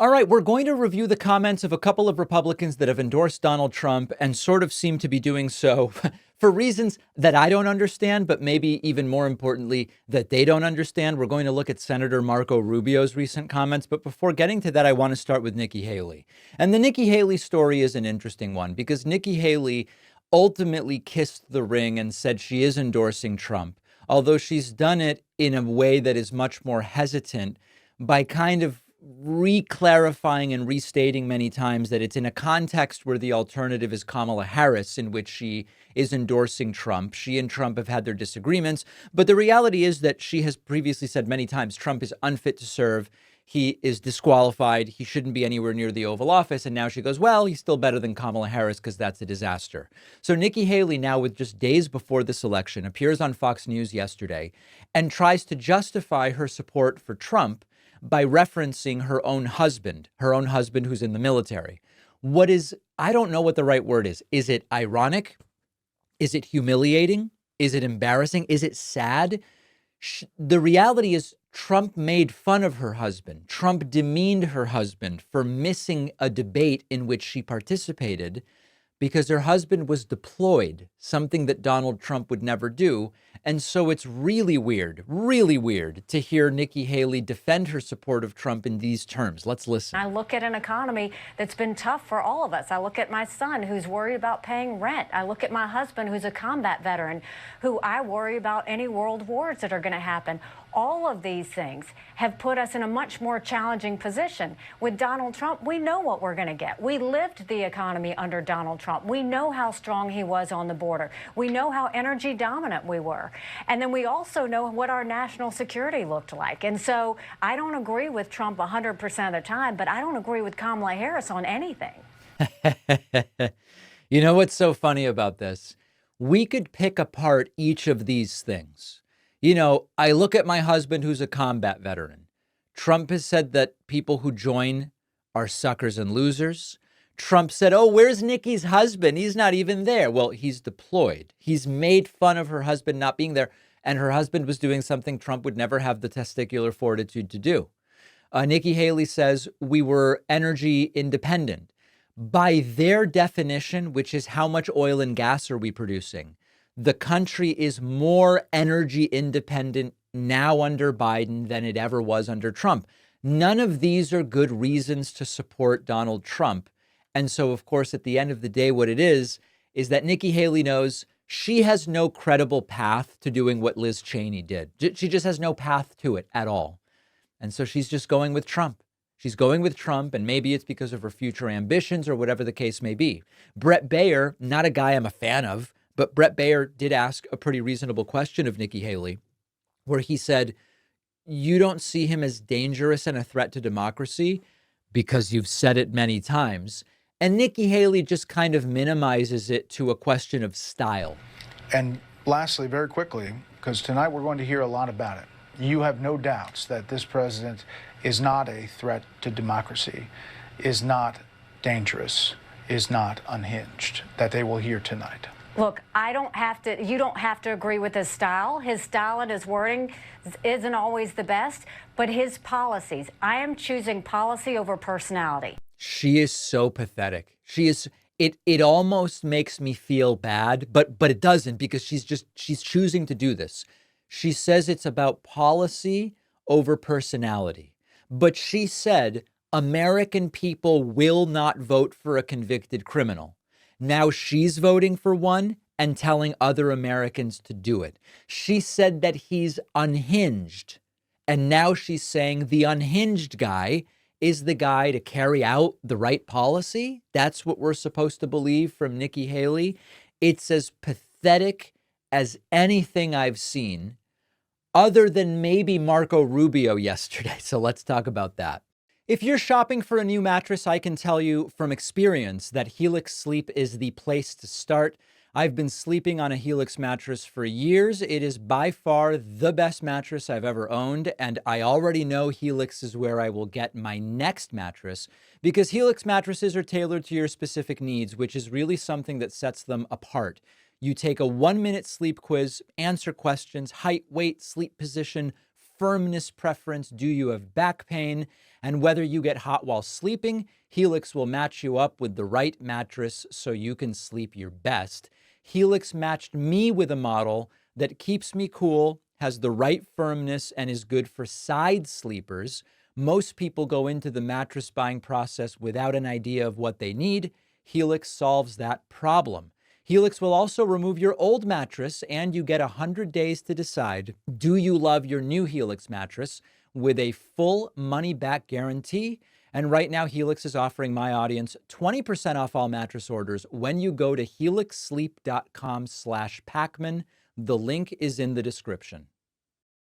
All right, we're going to review the comments of a couple of Republicans that have endorsed Donald Trump and sort of seem to be doing so for reasons that I don't understand, but maybe even more importantly, that they don't understand. We're going to look at Senator Marco Rubio's recent comments. But before getting to that, I want to start with Nikki Haley. And the Nikki Haley story is an interesting one because Nikki Haley ultimately kissed the ring and said she is endorsing Trump, although she's done it in a way that is much more hesitant by kind of re-clarifying and restating many times that it's in a context where the alternative is Kamala Harris, in which she is endorsing Trump. She and Trump have had their disagreements, but the reality is that she has previously said many times Trump is unfit to serve. He is disqualified. He shouldn't be anywhere near the Oval Office. And now she goes, well, he's still better than Kamala Harris because that's a disaster. So Nikki Haley now, with just days before this election, appears on Fox News yesterday and tries to justify her support for Trump by referencing her own husband who's in the military. I don't know what the right word is. Is it ironic? Is it humiliating? Is it embarrassing? Is it sad? The reality is Trump made fun of her husband. Trump demeaned her husband for missing a debate in which she participated because her husband was deployed, something that Donald Trump would never do. And so it's really weird to hear Nikki Haley defend her support of Trump in these terms. Let's listen. I look at an economy that's been tough for all of us. I look at my son who's worried about paying rent. I look at my husband who's a combat veteran who I worry about any world wars that are going to happen. All of these things have put us in a much more challenging position. With Donald Trump, we know what we're going to get. We lived the economy under Donald Trump. We know how strong he was on the border. We know how energy dominant we were. And then we also know what our national security looked like. And so I don't agree with Trump 100% of the time, but I don't agree with Kamala Harris on anything. You know what's so funny about this? We could pick apart each of these things. You know, I look at my husband who's a combat veteran. Trump has said that people who join are suckers and losers. Trump said, oh, where's Nikki's husband? He's not even there. Well, he's deployed. He's made fun of her husband not being there. And her husband was doing something Trump would never have the testicular fortitude to do. Nikki Haley says we were energy independent. By their definition, which is how much oil and gas are we producing, the country is more energy independent now under Biden than it ever was under Trump. None of these are good reasons to support Donald Trump. And so, of course, at the end of the day, what it is that Nikki Haley knows she has no credible path to doing what Liz Cheney did. She just has no path to it at all. And so she's just going with Trump. She's going with Trump, and maybe it's because of her future ambitions or whatever the case may be. Brett Baer, not a guy I'm a fan of, but Brett Baer did ask a pretty reasonable question of Nikki Haley, where he said, you don't see him as dangerous and a threat to democracy because you've said it many times. And Nikki Haley just kind of minimizes it to a question of style. And lastly, very quickly, because tonight we're going to hear a lot about it, you have no doubts that this president is not a threat to democracy, is not dangerous, is not unhinged, that they will hear tonight. Look, you don't have to agree with his style. His style and his wording isn't always the best, but his policies, I am choosing policy over personality. She is so pathetic. It almost makes me feel bad, but it doesn't, because she's choosing to do this. She says it's about policy over personality. But she said American people will not vote for a convicted criminal. Now she's voting for one and telling other Americans to do it. She said that he's unhinged. And now she's saying the unhinged guy is the guy to carry out the right policy. That's what we're supposed to believe from Nikki Haley. It's as pathetic as anything I've seen, other than maybe Marco Rubio yesterday. So let's talk about that. If you're shopping for a new mattress, I can tell you from experience that Helix Sleep is the place to start. I've been sleeping on a Helix mattress for years. It is by far the best mattress I've ever owned, and I already know Helix is where I will get my next mattress, because Helix mattresses are tailored to your specific needs, which is really something that sets them apart. You take a 1-minute sleep quiz, answer questions, height, weight, sleep position, firmness preference? Do you have back pain? And whether you get hot while sleeping, Helix will match you up with the right mattress so you can sleep your best. Helix matched me with a model that keeps me cool, has the right firmness, and is good for side sleepers. Most people go into the mattress buying process without an idea of what they need. Helix solves that problem. Helix will also remove your old mattress, and you get 100 days to decide, do you love your new Helix mattress, with a full money-back guarantee? And right now, Helix is offering my audience 20% off all mattress orders when you go to helixsleep.com/Pacman. The link is in the description.